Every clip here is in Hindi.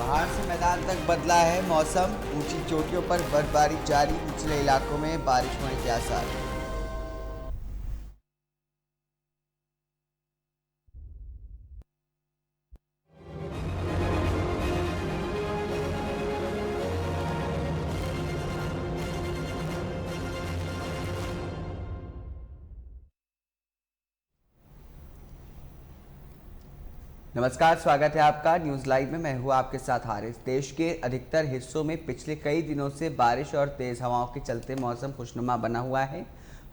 पहाड़ से मैदान तक बदला है मौसम। ऊंची चोटियों पर बर्फबारी जारी, निचले इलाकों में बारिश होने के आसार। नमस्कार, स्वागत है आपका न्यूज लाइव में। मैं हूं आपके साथ हारिस। देश के अधिकतर हिस्सों में पिछले कई दिनों से बारिश और तेज हवाओं के चलते मौसम खुशनुमा बना हुआ है।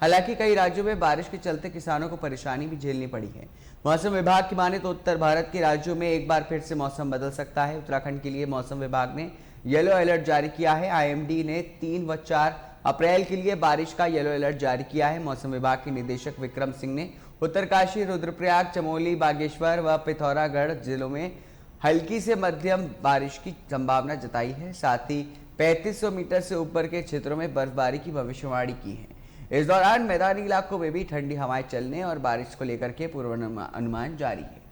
हालांकि कई राज्यों में बारिश के चलते किसानों को परेशानी भी झेलनी पड़ी है। मौसम विभाग की माने तो उत्तर भारत के राज्यों में एक बार फिर से मौसम बदल सकता है। उत्तराखंड के लिए मौसम विभाग ने येलो अलर्ट जारी किया है। IMD ने 3 व 4 अप्रैल के लिए बारिश का येलो अलर्ट जारी किया है। मौसम विभाग के निदेशक विक्रम सिंह ने उत्तरकाशी, रुद्रप्रयाग, चमोली, बागेश्वर व पिथौरागढ़ जिलों में हल्की से मध्यम बारिश की संभावना जताई है। साथ ही 3500 मीटर से ऊपर के क्षेत्रों में बर्फबारी की भविष्यवाणी की है। इस दौरान मैदानी इलाकों में भी ठंडी हवाएं चलने और बारिश को लेकर के पूर्वानुमान जारी है।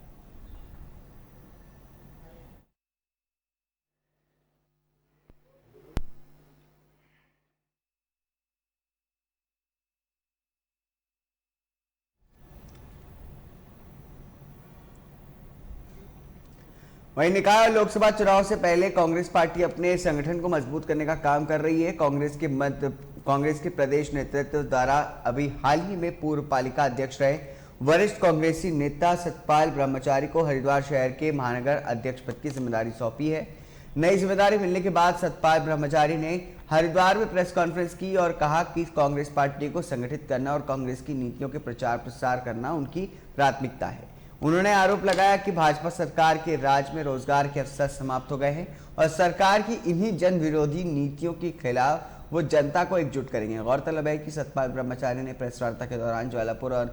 वहीं निकाय और लोकसभा चुनाव से पहले कांग्रेस पार्टी अपने संगठन को मजबूत करने का काम कर रही है। कांग्रेस के प्रदेश नेतृत्व द्वारा अभी हाल ही में पूर्व पालिका अध्यक्ष रहे वरिष्ठ कांग्रेसी नेता सतपाल ब्रह्मचारी को हरिद्वार शहर के महानगर अध्यक्ष पद की जिम्मेदारी सौंपी है। नई जिम्मेदारी मिलने के बाद सतपाल ब्रह्मचारी ने हरिद्वार में प्रेस कॉन्फ्रेंस की और कहा कि कांग्रेस पार्टी को संगठित करना और कांग्रेस की नीतियों के प्रचार प्रसार करना उनकी प्राथमिकता है। उन्होंने आरोप लगाया कि भाजपा सरकार के राज में रोजगार के अवसर समाप्त हो गए हैं और सरकार की इन्हीं जन विरोधी नीतियों के खिलाफ वो जनता को एकजुट करेंगे। गौरतलब है कि सतपाल ब्रह्मचारी ने प्रेस वार्ता के दौरान ज्वालापुर और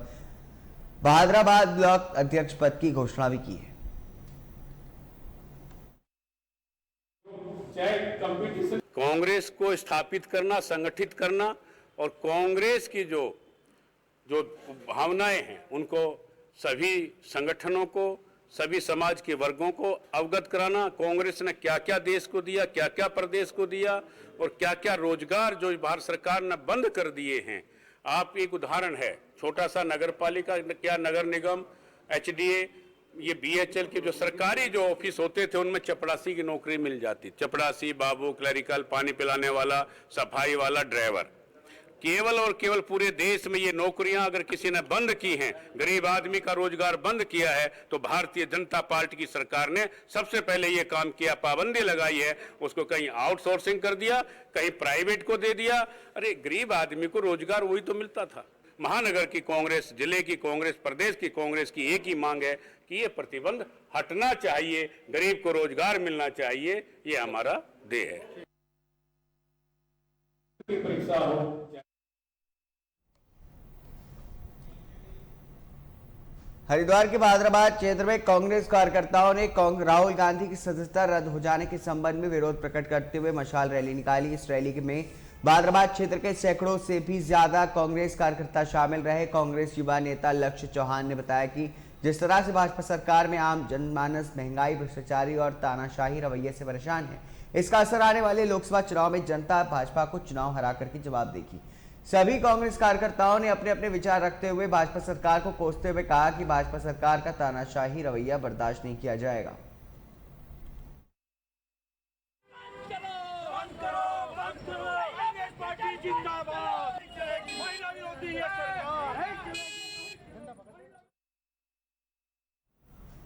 बहादुराबाद ब्लॉक अध्यक्ष पद की घोषणा भी की है। कांग्रेस को स्थापित करना, संगठित करना और कांग्रेस की जो भावनाएं हैं उनको सभी संगठनों को, सभी समाज के वर्गों को अवगत कराना। कांग्रेस ने क्या क्या देश को दिया, क्या क्या प्रदेश को दिया और क्या क्या रोजगार जो भारत सरकार ने बंद कर दिए हैं। आप एक उदाहरण है, छोटा सा नगर पालिका क्या नगर निगम, HDA, ये BHL के जो सरकारी जो ऑफिस होते थे उनमें चपड़ासी की नौकरी मिल जाती। चपड़ासी, बाबू, क्लरिकल, पानी पिलाने वाला, सफाई वाला, ड्राइवर, केवल और केवल पूरे देश में ये नौकरियां अगर किसी ने बंद की हैं, गरीब आदमी का रोजगार बंद किया है, तो भारतीय जनता पार्टी की सरकार ने सबसे पहले ये काम किया, पाबंदी लगाई है, उसको कहीं आउटसोर्सिंग कर दिया, कहीं प्राइवेट को दे दिया। अरे गरीब आदमी को रोजगार वही तो मिलता था। महानगर की कांग्रेस, जिले की कांग्रेस, प्रदेश की कांग्रेस की एक ही मांग है कि ये प्रतिबंध हटना चाहिए, गरीब को रोजगार मिलना चाहिए, ये हमारा ध्येय है। हरिद्वार के बहादुराबाद क्षेत्र में कांग्रेस कार्यकर्ताओं ने राहुल गांधी की सदस्यता रद्द हो जाने के संबंध में विरोध प्रकट करते हुए मशाल रैली निकाली। इस रैली में बहादुराबाद क्षेत्र के सैकड़ों से भी ज्यादा कांग्रेस कार्यकर्ता शामिल रहे। कांग्रेस युवा नेता लक्ष्य चौहान ने बताया कि जिस तरह से भाजपा सरकार में आम जनमानस महंगाई, भ्रष्टाचारी और तानाशाही रवैये से परेशान है, इसका असर आने वाले लोकसभा चुनाव में जनता भाजपा को चुनाव हरा करके जवाब देगी। सभी कांग्रेस कार्यकर्ताओं ने अपने अपने विचार रखते हुए भाजपा सरकार को कोसते हुए कहा कि भाजपा सरकार का तानाशाही रवैया बर्दाश्त नहीं किया जाएगा।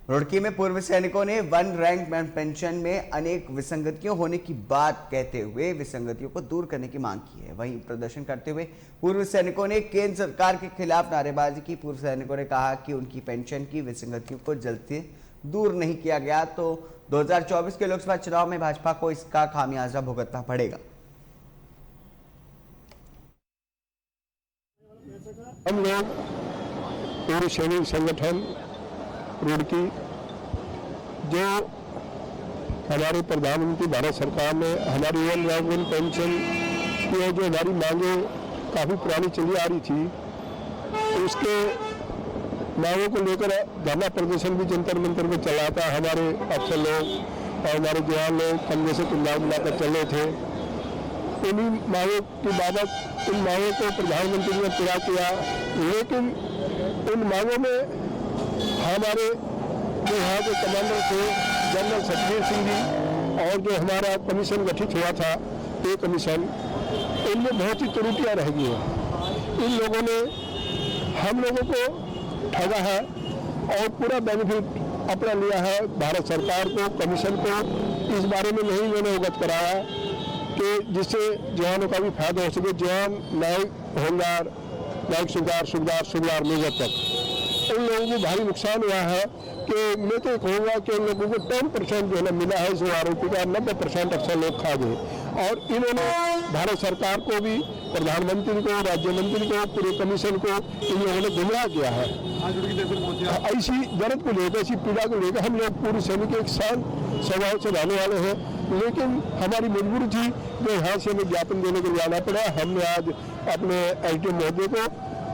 रुड़की में पूर्व सैनिकों ने वन रैंक पेंशन में अनेक विसंगतियों होने की बात कहते हुए विसंगतियों को दूर करने की मांग की है। वहीं प्रदर्शन करते हुए पूर्व सैनिकों ने केंद्र सरकार के खिलाफ नारेबाजी की। पूर्व सैनिकों ने कहा कि उनकी पेंशन की विसंगतियों को जल्द से दूर नहीं किया गया तो 2024 के लोकसभा चुनाव में भाजपा को इसका खामियाजा भुगतना पड़ेगा। हम लोग पूर्व सैनिक संगठन रुड़की, जो हमारे प्रधानमंत्री भारत सरकार ने हमारी वन रैंक पेंशन की जो हमारी मांगे काफ़ी पुरानी चली आ रही थी, तो उसके मांगों को लेकर धरना प्रदर्शन भी जंतर मंतर में चला था हमारे अफसर लोग और हमारे जवान लोग कंधे से कुल्ला मिलाकर चल रहे थे। उन्हीं मांगों की बाबत उन मांगों को प्रधानमंत्री ने पूरा किया, लेकिन उन मांगों में हमारे जो यहाँ के कमांडर थे जनरल सतबीर सिंह जी और जो हमारा कमीशन गठित हुआ था पे कमीशन, इनमें बहुत ही त्रुटियाँ रह गई हैं। इन लोगों ने हम लोगों को ठगा है और पूरा बेनिफिट अपना लिया है। भारत सरकार को, कमीशन को इस बारे में नहीं मैंने अवगत कराया कि जिससे जवानों का भी फायदा हो सके। जवान नायक होमगार्ड, नायक सूबेदार मेजर तक उन लोगों को भारी नुकसान हुआ है कि मैं तो कहूँगा कि उन लोगों को 10% जो है ना मिला है इस आरोपी का, 90% अक्सर लोग खा गए। और इन्होंने भारत सरकार को भी, प्रधानमंत्री को, राज्य मंत्री को, पूरे कमीशन को इन लोगों ने गुमराह किया है। ऐसी जरूरत को लेकर, ऐसी पीड़ा को लेकर हम लोग पूरी सैनिक एक शांत स्वभाव से रहने वाले हैं, लेकिन हमारी मजबूरी थी जो यहाँ से हमें ज्ञापन देने के लिए आना पड़ा। हमने आज अपने एसडीएम महोदय को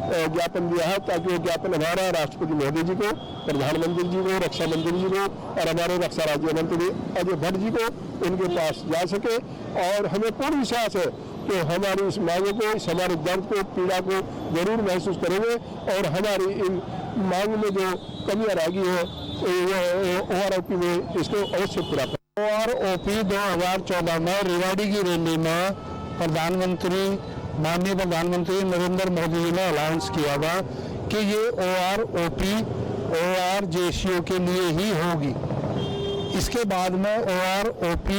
ज्ञापन दिया है ताकि वो ज्ञापन हमारा राष्ट्रपति महोदय जी को, प्रधानमंत्री जी को, रक्षा मंत्री जी को और हमारे रक्षा राज्य मंत्री अजय भट्ट जी को उनके पास जा सके। और हमें पूर्ण विश्वास है कि हमारी इस मांगों को, इस हमारे दर्द को, पीड़ा को जरूर महसूस करेंगे और हमारी इन मांग में जो कमियाँ रह गई है OROP में इसको अवश्य पूरा करें। OROP 2014 में रेवाड़ी की रैली में माननीय प्रधानमंत्री नरेंद्र मोदी जी ने अनाउंस किया था कि ये OROP ORJCO के लिए ही होगी। इसके बाद में OROP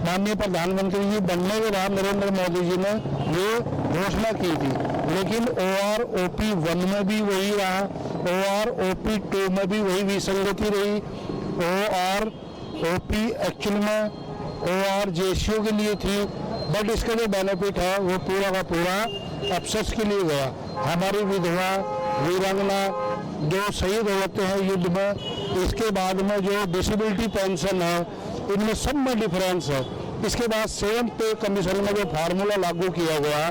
माननीय प्रधानमंत्री जी बनने के बाद नरेंद्र मोदी जी ने ये घोषणा की थी, लेकिन OROP 1 में भी वही रहा, OROP 2 में भी वही विसंगति रही। OROP एक्चुअल में ORJCO के लिए थी, बट इसका जो बेनिफिट है वो पूरा का पूरा अफसर्स के लिए गया। हमारी विधवा, वीरांगना जो शहीद होते हैं युद्ध में, इसके बाद में जो डिसेबिलिटी पेंशन है, इनमें सब में डिफरेंस है। इसके बाद 7th पे कमीशन में जो फार्मूला लागू किया गया,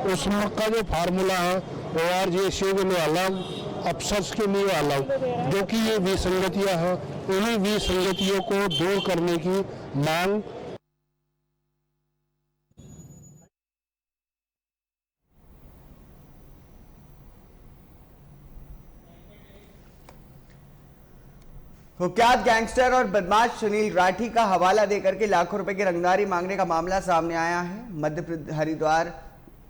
उसका जो फार्मूला है ORJCO के लिए अलग, अफसर्स के लिए अलग, जो कि ये विसंगतियाँ हैं, उन्हीं विसंगतियों को दूर करने की मांग कुख्यात गैंगस्टर और बदमाश सुनील राठी का हवाला देकर के लाखों रुपए की रंगदारी मांगने का मामला सामने आया है। मध्य प्रदेश हरिद्वार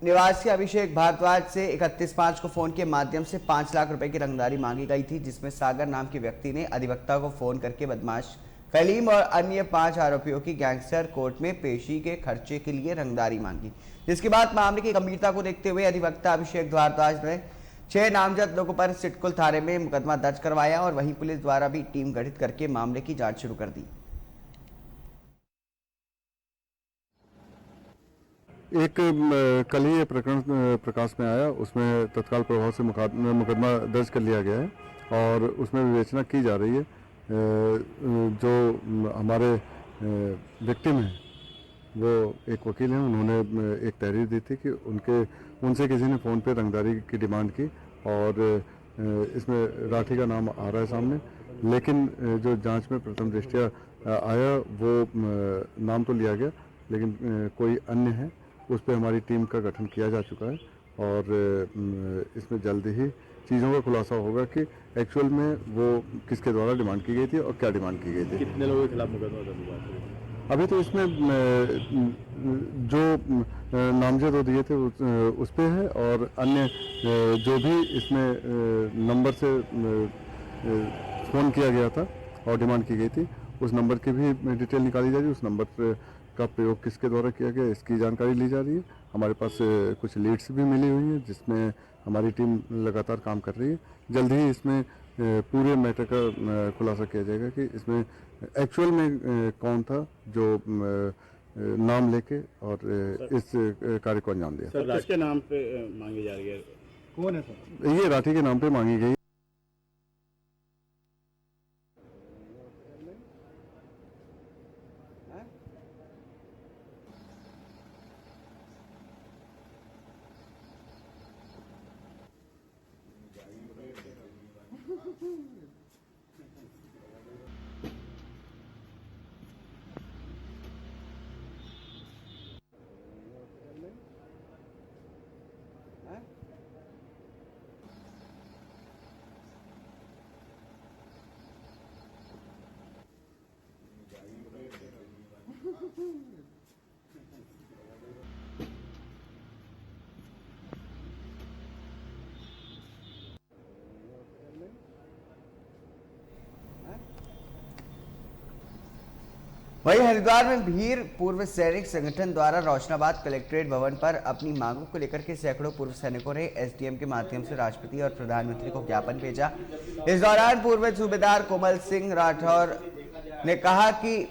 निवासी अभिषेक भारद्वाज से 31/5 को फोन के माध्यम से 5 लाख रुपए की रंगदारी मांगी गई थी, जिसमें सागर नाम के व्यक्ति ने अधिवक्ता को फोन करके बदमाश कलीम और अन्य 5 आरोपियों की गैंगस्टर कोर्ट में पेशी के खर्चे के लिए रंगदारी मांगी। जिसके बाद मामले की गंभीरता को देखते हुए अधिवक्ता अभिषेक भारद्वाज ने 6 नामजद लोगों पर सिटकुल थाने में मुकदमा दर्ज करवाया और वहीं पुलिस द्वारा भी टीम गठित करके मामले की जांच शुरू कर दी। एक कल ही ये प्रकरण प्रकाश में आया, उसमें तत्काल प्रभाव से मुकदमा दर्ज कर लिया गया है और उसमें विवेचना की जा रही है। जो हमारे विक्टिम हैं वो एक वकील हैं, उन्होंने एक तहरीर दी थी कि उनसे किसी ने फ़ोन पे रंगदारी की डिमांड की और इसमें राठी का नाम आ रहा है सामने, लेकिन जो जांच में प्रथम दृष्टया आया वो नाम तो लिया गया, लेकिन कोई अन्य है, उस पर हमारी टीम का गठन किया जा चुका है और इसमें जल्दी ही चीज़ों का खुलासा होगा कि एक्चुअल में वो किसके द्वारा डिमांड की गई थी और क्या डिमांड की गई थी। कितने लोगों के खिलाफ मुकदमा दर्ज हुआ है? अभी तो इसमें जो नामजद दिए थे उस पे है और अन्य जो भी इसमें नंबर से फ़ोन किया गया था और डिमांड की गई थी, उस नंबर की भी डिटेल निकाली जा रही है। उस नंबर का प्रयोग किसके द्वारा किया गया इसकी जानकारी ली जा रही है। हमारे पास कुछ लीड्स भी मिली हुई हैं जिसमें हमारी टीम लगातार काम कर रही है। जल्द ही इसमें पूरे मैटर का खुलासा किया जाएगा कि इसमें एक्चुअल में कौन था जो नाम लेके और इस कार्य को अंजाम दिया। सर किसके नाम पे मांगी जा रही है? कौन है सर? ये राठी के नाम पे मांगी गई। वहीं हरिद्वार में भीड़ पूर्व सैनिक संगठन द्वारा रोशनाबाद कलेक्ट्रेट भवन पर अपनी मांगों को लेकर के सैकड़ों पूर्व सैनिकों ने एसडीएम के माध्यम से राष्ट्रपति और प्रधानमंत्री को ज्ञापन भेजा। इस दौरान पूर्व सूबेदार कोमल सिंह राठौर ने कहा कि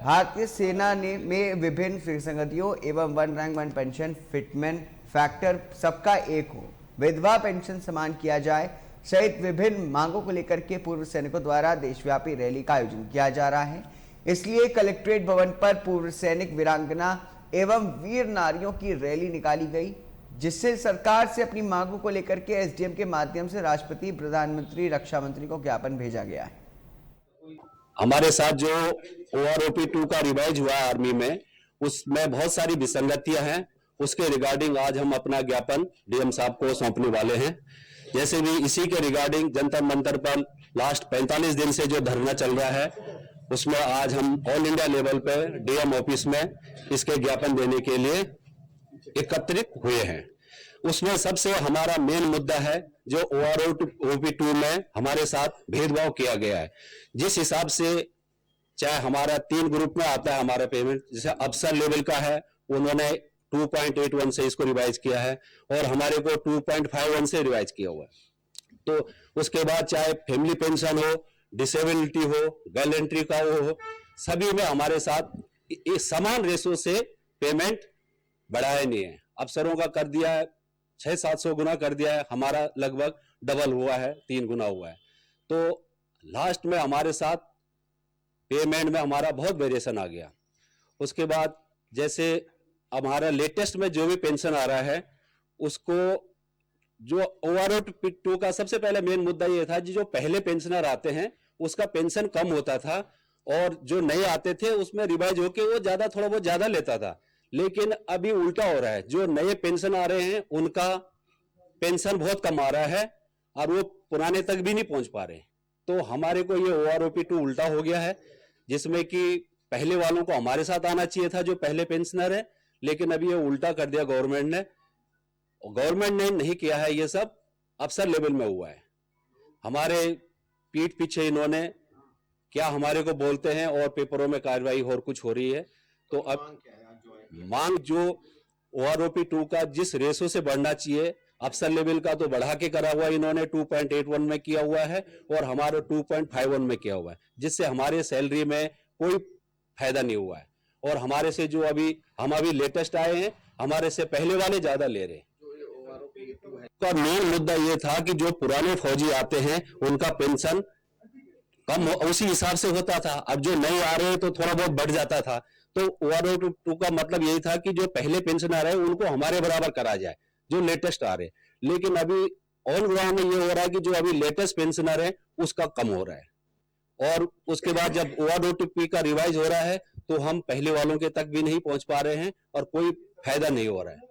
भारतीय सेना में विभिन्न संगतियों एवं one rank one pension fitment factor सबका एक हो, विधवा पेंशन समान किया जाए सहित विभिन्न मांगों को लेकर के पूर्व सैनिकों द्वारा देशव्यापी रैली का आयोजन किया जा रहा है। इसलिए कलेक्ट्रेट भवन पर पूर्व सैनिक, वीरांगना एवं वीर नारियों की रैली निकाली गई, जिससे सरकार से अपनी मांगों को लेकर के एसडीएम के माध्यम से राष्ट्रपति, प्रधानमंत्री, रक्षा मंत्री को ज्ञापन भेजा गया है। हमारे साथ जो OROP 2 का रिवाइज हुआ आर्मी में, उसमें बहुत सारी विसंगतियां हैं। उसके रिगार्डिंग आज हम अपना ज्ञापन डीएम साहब को सौंपने वाले हैं। जैसे भी इसी के रिगार्डिंग जंतर मंतर पर लास्ट 45 दिन से जो धरना चल रहा है, उसमें आज हम ऑल इंडिया लेवल पर डीएम ऑफिस में इसके ज्ञापन देने के लिए एकत्रित हुए हैं। उसमें सबसे हमारा मेन मुद्दा है जो OROP 2 में हमारे साथ भेदभाव किया गया है। जिस हिसाब से चाहे हमारा 3 ग्रुप में आता है हमारा पेमेंट, जैसे अफसर लेवल का है, उन्होंने 2.81 से इसको रिवाइज किया है और हमारे को 2.51 से रिवाइज किया हुआ है। तो उसके बाद चाहे फैमिली पेंशन हो, डिसेबिलिटी हो, गैलेंट्री का हो, सभी में हमारे साथ एक समान रेशो से पेमेंट बढ़ाया नहीं है। अफसरों का कर दिया है 600-700 गुना कर दिया है, हमारा लगभग डबल हुआ है, 3 गुना हुआ है। तो लास्ट में हमारे साथ पेमेंट में हमारा बहुत वेरिएशन आ गया। उसके बाद जैसे हमारा लेटेस्ट में जो भी पेंशन आ रहा है, उसको जो OROP 2 का सबसे पहले मेन मुद्दा ये था कि जो पहले पेंशनर आते हैं उसका पेंशन कम होता था और जो नए आते थे उसमें रिवाइज होके वो ज्यादा, थोड़ा बहुत ज्यादा लेता था। लेकिन अभी उल्टा हो रहा है, जो नए पेंशन आ रहे हैं उनका पेंशन बहुत कम आ रहा है और वो पुराने तक भी नहीं पहुंच पा रहे। तो हमारे को ये OROP 2 उल्टा हो गया है, जिसमें कि पहले वालों को हमारे साथ आना चाहिए था जो पहले पेंशनर है, लेकिन अभी ये उल्टा कर दिया गवर्नमेंट ने। गवर्नमेंट ने नहीं किया है, ये सब अफसर लेवल में हुआ है। हमारे पीठ पीछे इन्होंने क्या हमारे को बोलते हैं और पेपरों में कार्रवाई और कुछ हो रही है। तो अब मांग जो OROP 2 का जिस रेशो से बढ़ना चाहिए, अफसर लेवल का तो बढ़ा के करा हुआ इन्होंने 2.81 में किया हुआ है और हमारे 2.51 में किया हुआ है, जिससे हमारे सैलरी में कोई फायदा नहीं हुआ है। और हमारे से जो हम अभी लेटेस्ट आए हैं, हमारे से पहले वाले ज्यादा ले रहे हैं। का मेन मुद्दा ये था कि जो पुराने फौजी आते हैं उनका पेंशन कम उसी हिसाब से होता था, अब जो नए आ रहे हैं तो थोड़ा बहुत बढ़ जाता था। तो OROP 2 का मतलब यही था कि जो पहले पेंशन आ रहे हैं उनको हमारे बराबर करा जाए जो लेटेस्ट आ रहे हैं। लेकिन अभी ऑन ग्राउंड में ये हो रहा है कि जो अभी लेटेस्ट पेंशनर है उसका कम हो रहा है। और उसके बाद जब OROP का रिवाइज हो रहा है तो हम पहले वालों के तक भी नहीं पहुंच पा रहे हैं और कोई फायदा नहीं हो रहा है।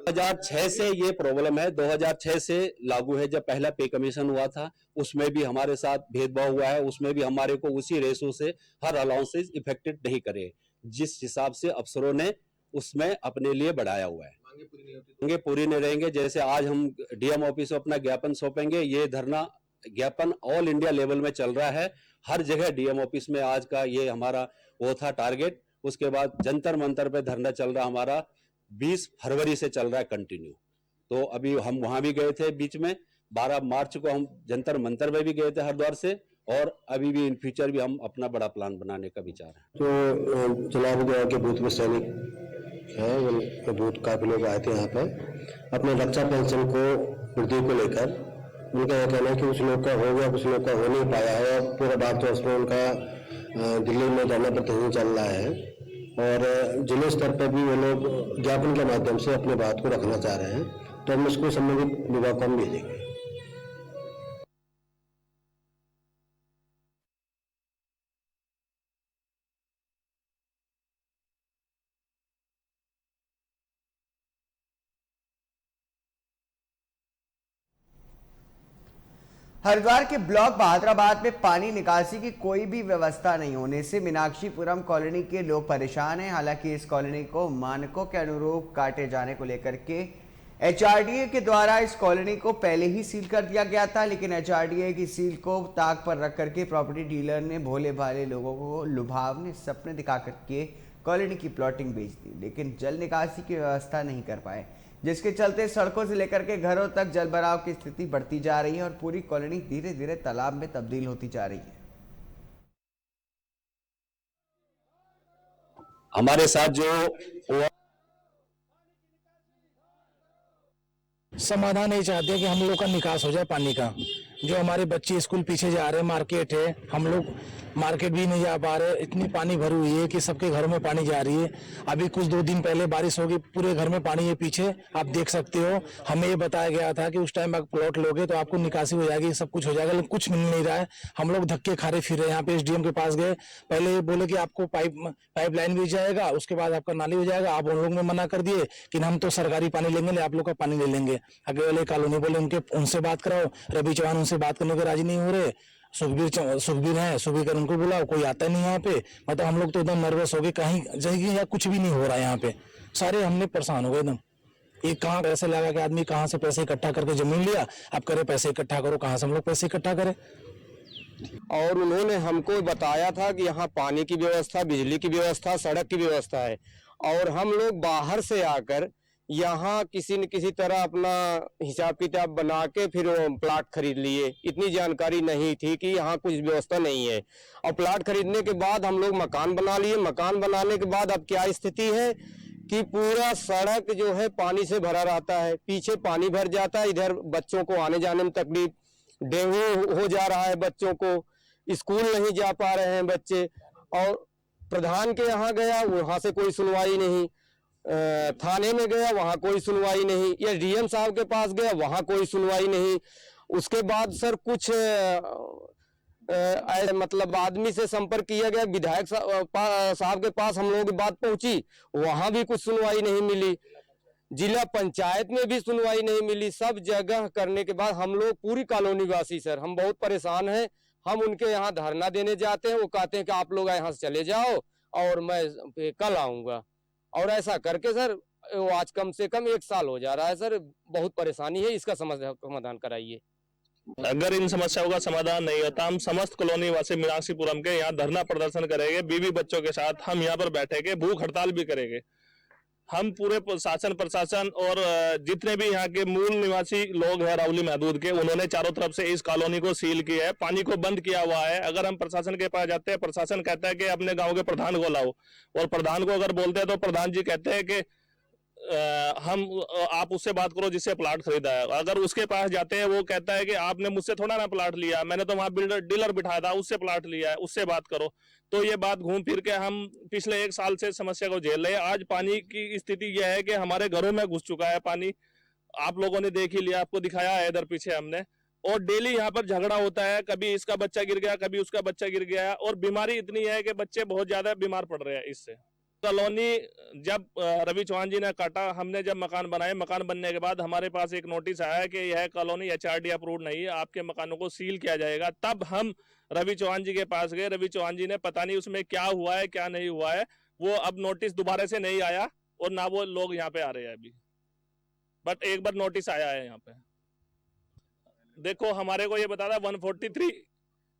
2006 से ये प्रॉब्लम है, 2006 से लागू है। जब पहला पे कमीशन हुआ था उसमें भी हमारे साथ भेदभाव हुआ है, उसमें भी हमारे को उसी रेशो से हर अलाउंसेस इफेक्टेड नहीं करे जिस हिसाब से अफसरों ने उसमें अपने लिए बढ़ाया हुआ है। मांगे पूरी नहीं रहेंगे। जैसे आज हम डीएम ऑफिस में अपना ज्ञापन सौंपेंगे, ये धरना ज्ञापन ऑल इंडिया लेवल में चल रहा है, हर जगह डीएम ऑफिस में आज का ये हमारा वो था टारगेट। उसके बाद जंतर मंतर पे धरना चल रहा हमारा 20 फरवरी से चल रहा है कंटिन्यू। तो अभी हम वहां भी गए थे, बीच में 12 मार्च को हम जंतर मंतर में भी गए थे हरिद्वार से, और अभी भी इन फ्यूचर भी हम अपना बड़ा प्लान बनाने का विचार है। तो चुनाव द्वारा के बूथ में सैनिक है, वो बूथ काफी लोग आए थे यहाँ पे अपने रक्षा पेंशन को वृद्धि को लेकर। उनका यह कहना है कि कुछ लोग का हो गया, कुछ लोग का हो नहीं पाया है, और पूरा भारतवर्ष में उनका दिल्ली में धरना प्रदर्शन चल रहा है और जिले स्तर पर भी वो लोग ज्ञापन के माध्यम से अपनी बात को रखना चाह रहे हैं। तो हम इसको संबंधित विभाग को हम भेजेंगे। हरिद्वार के ब्लॉक बहादुराबाद में पानी निकासी की कोई भी व्यवस्था नहीं होने से मीनाक्षीपुरम कॉलोनी के लोग परेशान हैं। हालांकि इस कॉलोनी को मानकों के अनुरूप काटे जाने को लेकर के एचआरडीए के द्वारा इस कॉलोनी को पहले ही सील कर दिया गया था, लेकिन एचआरडीए की सील को ताक पर रख करके प्रॉपर्टी डीलर ने भोले भाले लोगों को लुभावने सपने दिखा करके कॉलोनी की प्लॉटिंग बेच दी, लेकिन जल निकासी की व्यवस्था नहीं कर पाए, जिसके चलते सड़कों से लेकर के घरों तक जलभराव की स्थिति बढ़ती जा रही है और पूरी कॉलोनी धीरे धीरे तालाब में तब्दील होती जा रही है। हमारे साथ जो समाधान ये चाहते हैं कि हम लोग का निकास हो जाए पानी का। जो हमारे बच्चे स्कूल पीछे जा रहे हैं, मार्केट है, हम लोग मार्केट भी नहीं जा पा रहे, इतनी पानी भरी हुई है कि सबके घरों में पानी जा रही है। अभी कुछ 2 दिन पहले बारिश होगी, पूरे घर में पानी है, पीछे आप देख सकते हो। हमें ये बताया गया था कि उस टाइम आप प्लॉट लोगे तो आपको निकासी हो जाएगी, सब कुछ हो जाएगा, लेकिन कुछ मिल नहीं रहा है। हम लोग धक्के खा रहे फिर रहे। यहाँ पे एसडीएम के पास गए, पहले ये बोले कि आपको पाइपलाइन भी जाएगा, उसके बाद आपका नाली हो जाएगा। आप उन लोग ने मना कर दिए कि हम तो सरकारी पानी लेंगे, आप लोग का पानी ले लेंगे। आगे वाले कॉलोनी बोले उनसे बात कराओ, रवि चौहान उनसे बात करने के राजी नहीं हो रहे। सुखबीर है, सुखबीर उनको बुलाओ, कोई आता नहीं यहाँ पे। मतलब हम लोग तो एकदम नर्वस हो गए, कहीं जाएगी या कुछ भी नहीं हो रहा है यहाँ पे। सारे हमने परेशान हो गए एकदम। एक कहाँ पैसे लगा के आदमी कहाँ से पैसे इकट्ठा करके जमीन लिया, अब करे पैसे इकट्ठा करो, कहाँ से हम लोग पैसे इकट्ठा करें। और उन्होंने हमको बताया था कि यहाँ पानी की व्यवस्था, बिजली की व्यवस्था, सड़क की व्यवस्था है, और हम लोग बाहर से आकर यहाँ किसी न किसी तरह अपना हिसाब किताब बना के फिर प्लाट खरीद लिए। इतनी जानकारी नहीं थी कि यहाँ कुछ व्यवस्था नहीं है। और प्लाट खरीदने के बाद हम लोग मकान बना लिए। मकान बनाने के बाद अब क्या स्थिति है कि पूरा सड़क जो है पानी से भरा रहता है, पीछे पानी भर जाता है, इधर बच्चों को आने जाने में तकलीफ, डेंगू हो जा रहा है बच्चों को, स्कूल नहीं जा पा रहे हैं बच्चे। और प्रधान के यहाँ गया, वहाँ से कोई सुनवाई नहीं, थाने में गया, वहाँ कोई सुनवाई नहीं, या डीएम साहब के पास गया, वहाँ कोई सुनवाई नहीं। उसके बाद सर कुछ मतलब आदमी से संपर्क किया गया, विधायक साहब के पास हम लोगों की बात पहुंची, वहाँ भी कुछ सुनवाई नहीं मिली। जिला पंचायत में भी सुनवाई नहीं मिली। सब जगह करने के बाद हम लोग पूरी कॉलोनी वासी सर हम बहुत परेशान हैं। हम उनके यहाँ धरना देने जाते हैं, वो कहते हैं कि आप लोग यहाँ से चले जाओ और मैं कल आऊंगा। और ऐसा करके सर वो आज कम से कम 1 साल हो जा रहा है सर। बहुत परेशानी है, इसका समाधान कराइए। अगर इन समस्याओं का समाधान नहीं होता, हम समस्त कॉलोनी वासी मीनाक्षीपुरम के यहाँ धरना प्रदर्शन करेंगे। बीवी बच्चों के साथ हम यहाँ पर बैठेंगे, भूख हड़ताल भी करेंगे। हम पूरे शासन प्रशासन और जितने भी यहाँ के मूल निवासी लोग हैं रावली महदूद के, उन्होंने चारों तरफ से इस कॉलोनी को सील किया है, पानी को बंद किया हुआ है। अगर हम प्रशासन के पास जाते हैं, प्रशासन कहता है कि अपने गांव के प्रधान को लाओ, और प्रधान को अगर बोलते हैं तो प्रधान जी कहते हैं कि आप उससे बात करो जिससे प्लाट खरीदा है। अगर उसके पास जाते हैं वो कहता है कि आपने मुझसे थोड़ा ना प्लाट लिया, मैंने तो वहां बिल्डर डीलर बिठाया था, उससे प्लाट लिया है, उससे बात करो। तो ये बात घूम फिर के हम पिछले 1 साल से समस्या को झेल रहे हैं। आज पानी की स्थिति यह है कि हमारे घरों में घुस चुका है पानी। आप लोगों ने देख ही लिया, आपको दिखाया है इधर पीछे हमने। और डेली यहाँ पर झगड़ा होता है, कभी इसका बच्चा गिर गया, कभी उसका बच्चा गिर गया, और बीमारी इतनी है कि बच्चे बहुत ज्यादा बीमार पड़ रहे हैं इससे। कॉलोनी जब रवि चौहान जी ने काटा, हमने जब मकान बनाए, मकान बनने के बाद हमारे पास एक नोटिस आया है कि यह कॉलोनी एचआरडी अप्रूव नहीं है, आपके मकानों को सील किया जाएगा। तब हम रवि चौहान जी के पास गए। रवि चौहान जी ने पता नहीं उसमें क्या हुआ है क्या नहीं हुआ है, वो अब नोटिस दोबारा से नहीं आया और ना वो लोग यहाँ पे आ रहे हैं अभी, बट एक बार नोटिस आया है यहाँ पे। देखो हमारे को ये बता था 143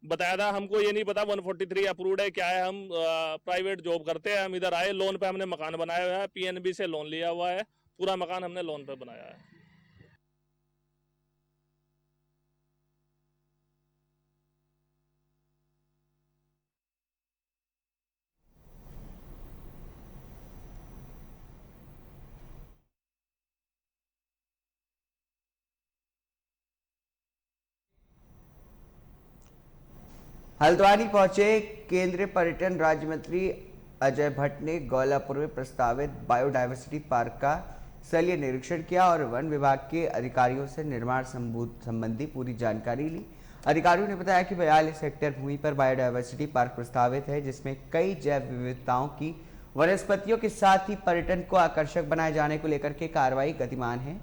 बताया था, हमको ये नहीं पता 143 अप्रूव्ड है क्या है। हम प्राइवेट जॉब करते हैं, हम इधर आए, लोन पे हमने मकान बनाया हुआ है, पीएनबी से लोन लिया हुआ है, पूरा मकान हमने लोन पे बनाया है। हल्द्वानी पहुंचे केंद्रीय पर्यटन राज्य मंत्री अजय भट्ट ने गौलापुर में प्रस्तावित बायोडायवर्सिटी पार्क का स्थलीय निरीक्षण किया और वन विभाग के अधिकारियों से निर्माण संबंधी पूरी जानकारी ली। अधिकारियों ने बताया कि 42 हेक्टेयर भूमि पर बायोडायवर्सिटी पार्क प्रस्तावित है, जिसमें कई जैव विविधताओं की वनस्पतियों के साथ ही पर्यटन को आकर्षक बनाए जाने को लेकर के कार्रवाई गतिमान है।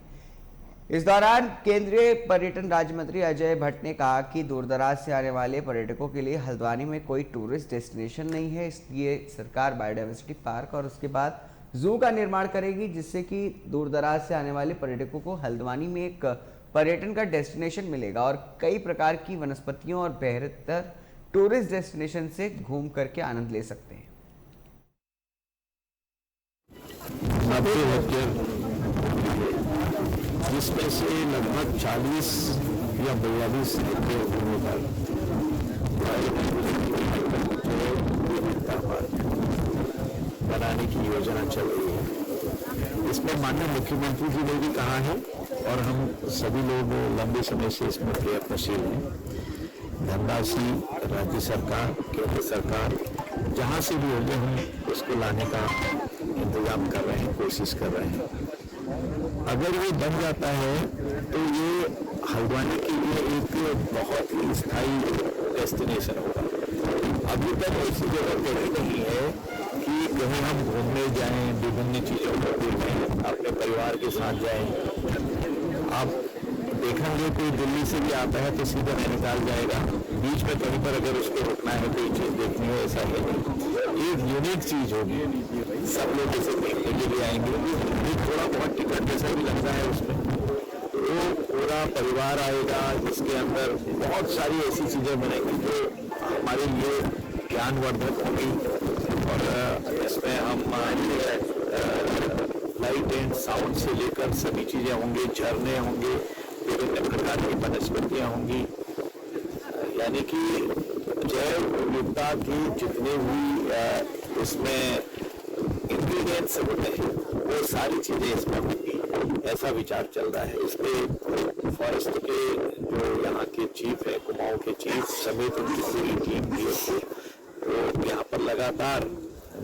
इस दौरान केंद्रीय पर्यटन राज्य मंत्री अजय भट्ट ने कहा कि दूरदराज से आने वाले पर्यटकों के लिए हल्द्वानी में कोई टूरिस्ट डेस्टिनेशन नहीं है, इसलिए सरकार बायोडायवर्सिटी पार्क और उसके बाद जू का निर्माण करेगी, जिससे कि दूरदराज से आने वाले पर्यटकों को हल्द्वानी में एक पर्यटन का डेस्टिनेशन मिलेगा और कई प्रकार की वनस्पतियों और बेहतर टूरिस्ट डेस्टिनेशन से घूम करके आनंद ले सकते हैं। 90 हेक्टेयर, जिसमें से लगभग 40 या 42 हेक्टेयर भूमि पर बनाने की योजना चल रही है। इसमें माननीय मुख्यमंत्री जी ने भी कहा है और हम सभी लोग लंबे समय से इसमें प्रयत्नशील हैं। धनराशि राज्य सरकार, केंद्र सरकार जहाँ से भी होंगे हम उसको लाने का इंतजाम कर रहे हैं, कोशिश कर रहे हैं। अगर ये बन जाता है तो ये हल्द्वानी के लिए एक बहुत ही स्थायी डेस्टिनेशन होगा। अभी तक ऐसी जगह कहीं नहीं है कि कहीं हम घूमने जाएं, विभिन्न चीज़ों को देखें, अपने परिवार के साथ जाएं। आप देखेंगे कोई दिल्ली से भी आता है तो सीधा नैनीताल जाएगा, बीच में कहीं पर अगर उसको रुकना है कोई चीज़ देखनी है, ऐसा है नहीं। एक यूनिक चीज़ होगी, सब लोग इसे देखने के लिए आएंगे। एक थोड़ा बहुत टिकट जैसा भी लगता है उसमें, तो पूरा परिवार आएगा जिसके अंदर बहुत सारी ऐसी चीज़ें बनेंगी जो हमारे लिए ज्ञानवर्धक होंगी। और इसमें हम लाइट एंड साउंड से लेकर सभी चीज़ें होंगी, झरने होंगे, विभिन्न प्रकार की वनस्पतियाँ होंगी, यानी कि जैव विविधता की जितने भी इसमें इंग्रेडिएंट्स होते हैं वो सारी चीज़ें इसमें होंगी, ऐसा विचार चल रहा है। इस पे फॉरेस्ट के जो यहाँ के चीफ है, कुमाऊं के चीफ समेत उनकी पूरी टीम भी है, वो यहाँ पर लगातार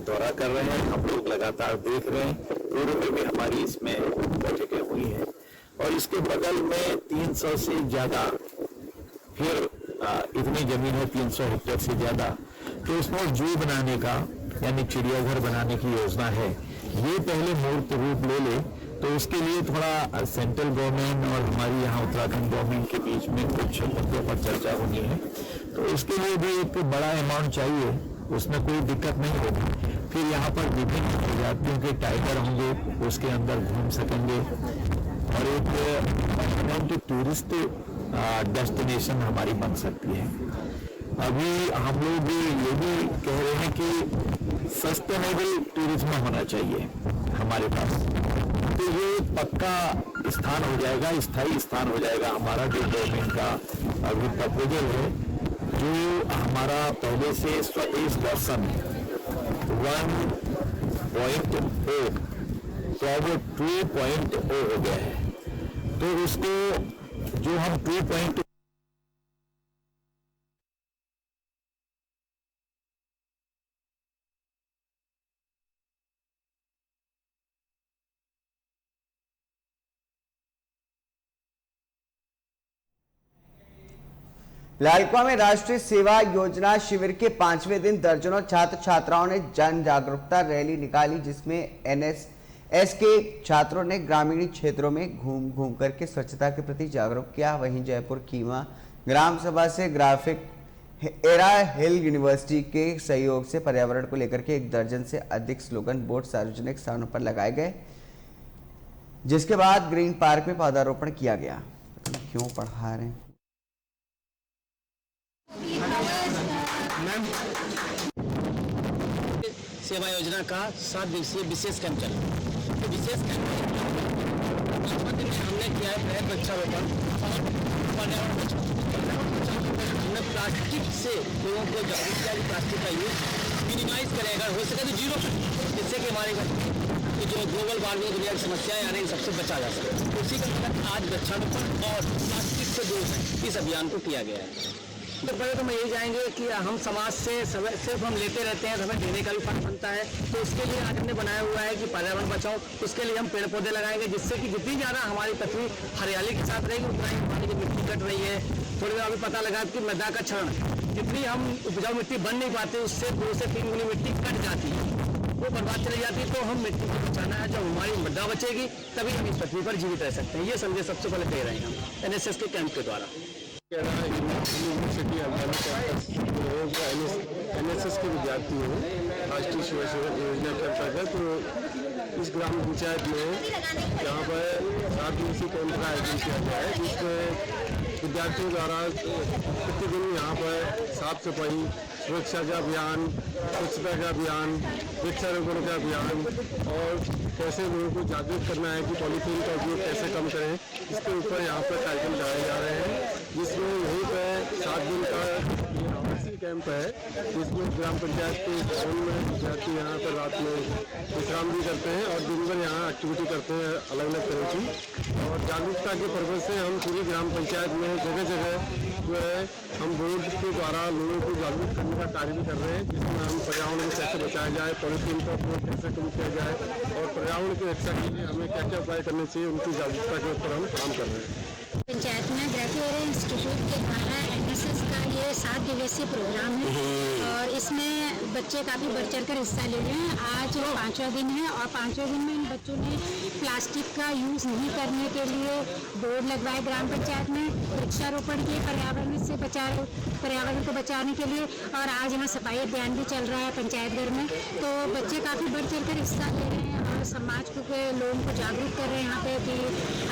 दौरा कर रहे हैं, हम लोग लगातार देख रहे हैं। पूर्व में भी हमारी इसमें बैठकें हुई हैं और इसके बगल में 300 से ज़्यादा, फिर इतनी जमीन है 300 हेक्टेयर से ज़्यादा, तो उसमें जू बनाने का यानी चिड़ियाघर बनाने की योजना है। ये पहले मूर्त रूप ले ले तो उसके लिए थोड़ा सेंट्रल गवर्नमेंट और हमारी यहाँ उत्तराखंड गवर्नमेंट के बीच में कुछ मुद्दों पर चर्चा होनी है, तो उसके लिए भी एक बड़ा अमाउंट चाहिए, उसमें कोई दिक्कत नहीं होगी। फिर यहाँ पर विभिन्न प्रजातियों के टाइगर होंगे, उसके अंदर घूम सकेंगे और एक टूरिस्ट डेस्टिनेशन हमारी बन सकती है। अभी हम लोग ये भी कह रहे हैं कि सस्टेनेबल टूरिज्म होना चाहिए हमारे पास, तो ये पक्का स्थान हो जाएगा, स्थायी स्थान हो जाएगा हमारा। जो गवर्नमेंट का अभी प्रपोजल है, जो हमारा पहले से स्वदेश दर्शन 1.0 तो अब 2.0 हो गया है, तो उसको जो हम 2.0 लालकुआं में राष्ट्रीय सेवा योजना शिविर के 5वें दिन दर्जनों छात्र छात्राओं ने जन जागरूकता रैली निकाली, जिसमें एनएसएस के छात्रों ने ग्रामीण क्षेत्रों में घूम घूम करके स्वच्छता के प्रति जागरूक किया। वहीं जयपुर कीमा ग्राम सभा से ग्राफिक एरा हिल यूनिवर्सिटी के सहयोग से पर्यावरण को लेकर के 1 दर्जन से अधिक स्लोगन बोर्ड सार्वजनिक स्थानों पर लगाए गए, जिसके बाद ग्रीन पार्क में पौधारोपण किया गया। क्यों पढ़ा रहे हैं? सेवा योजना का 7 दिवसीय विशेष कैंप चला। तो विशेष कैंप में हमने किया है वृक्षारोपण और पर्यावरण बचाओ। हमने प्लास्टिक से लोगों को जागरूक किया कि प्लास्टिक का यूज मिनिमाइज करें, अगर हो सके तो जीरो करें, जिससे कि हमारे जो ग्लोबल वार्मिंग दुनिया की समस्याएं आ रही हैं सबसे बचा जा सके। उसी के तहत आज वृक्षारोपण और प्लास्टिक से दूर है इस अभियान को किया गया है। तो पहले तो मैं यही चाहेंगे कि हम समाज से सिर्फ हम लेते रहते हैं, हमें देने का भी फर्ज बनता है। तो उसके लिए आज हमने बनाया हुआ है कि पर्यावरण बचाओ, उसके लिए हम पेड़ पौधे लगाएंगे, जिससे कि जितनी ज़्यादा हमारी पृथ्वी हरियाली के साथ रहेगी उतना ही हमारी जो मिट्टी कट रही है। थोड़ी देर अभी पता लगा कि मृदा का क्षरण, जितनी हम उपजाऊ मिट्टी बन नहीं पाते उससे 2 से 3 गुनी मिट्टी कट जाती है। वो बर्बाद चली जाती है, तो हम मिट्टी को बचाना है। जब हमारी मृदा बचेगी तभी हम इस पृथ्वी पर जीवित रह सकते हैं। ये संदेश सबसे पहले दे रहे हैं हम एनएसएस के कैंप के द्वारा। यूनिवर्सिटी एनएसएस के विद्यार्थी हैं राष्ट्रीय सेवा योजना के अंतर्गत। तो इस ग्राम पंचायत में यहाँ पर 7 दिवसीय कैंप का आयोजन किया गया है, जिसमें विद्यार्थियों द्वारा प्रतिदिन यहाँ पर साफ सफाई, सुरक्षा का अभियान, स्वच्छता का अभियान, वृक्षारोपण का अभियान और कैसे लोगों को जागरूक करना है कि पॉलीथीन का उपयोग कैसे कम करें, इसके ऊपर यहाँ पर कार्यक्रम चलाए जा रहे हैं। जिसमें यहीं पर 7 दिन का आवासीय कैंप है, जिसमें ग्राम पंचायत के भवन में विद्यार्थी यहाँ पर रात में विश्राम भी करते हैं और दिन भर यहाँ एक्टिविटी करते हैं अलग अलग तरह की। और जागरूकता के पर्पज से हम पूरी ग्राम पंचायत में जगह जगह जो है हम बोर्ड के द्वारा लोगों को जागरूक करने का कार्य भी कर रहे हैं, जिसमें हम पर्यावरण को कैसे बचाया जाए, पॉलीथीन का उपयोग कैसे कम किया जाए और पर्यावरण की रक्षा के लिए हमें क्या क्या उपाय करने चाहिए, उनकी जागरूकता के ऊपर हम काम कर रहे हैं। पंचायत में ग्रेजुएट इंस्टीट्यूट के द्वारा एनएसएस का ये 7 दिवसीय प्रोग्राम है और इसमें बच्चे काफ़ी बढ़ चढ़ कर हिस्सा ले रहे हैं। आज 5वां दिन है और 5वें दिन में इन बच्चों ने प्लास्टिक का यूज़ नहीं करने के लिए बोर्ड लगवाए ग्राम पंचायत में, वृक्षारोपण किए पर्यावरण को बचाने के लिए, और आज यहाँ सफाई अभियान भी चल रहा है पंचायत घर में। तो बच्चे काफ़ी बढ़ चढ़ कर हिस्सा ले रहे हैं और समाज के लोगों को जागरूक कर रहे हैं यहाँ पे कि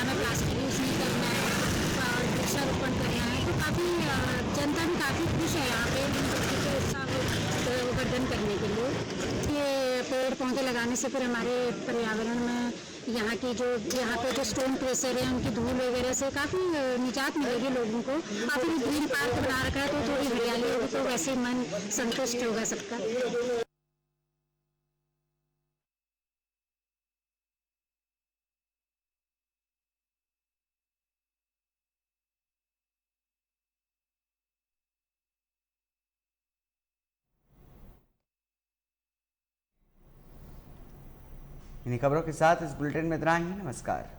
हमें प्लास्टिक यूज़ नहीं करना है और वृक्षारोपण करना है। तो काफ़ी जनता भी काफ़ी खुश है यहाँ पे बच्चों के उत्साह वर्धन करने के लिए। ये पेड़ पौधे लगाने से फिर हमारे पर्यावरण में यहाँ पे जो स्टोन क्रेशर है उनकी धूल वगैरह से काफ़ी निजात मिलेगी लोगों को। काफ़ी ग्रीन पार्क बना रखा है तो थोड़ी हरियाली होगी तो वैसे ही मन संतुष्ट होगा सबका। इन्हीं खबरों के साथ इस बुलेटिन में इतना ही। नमस्कार।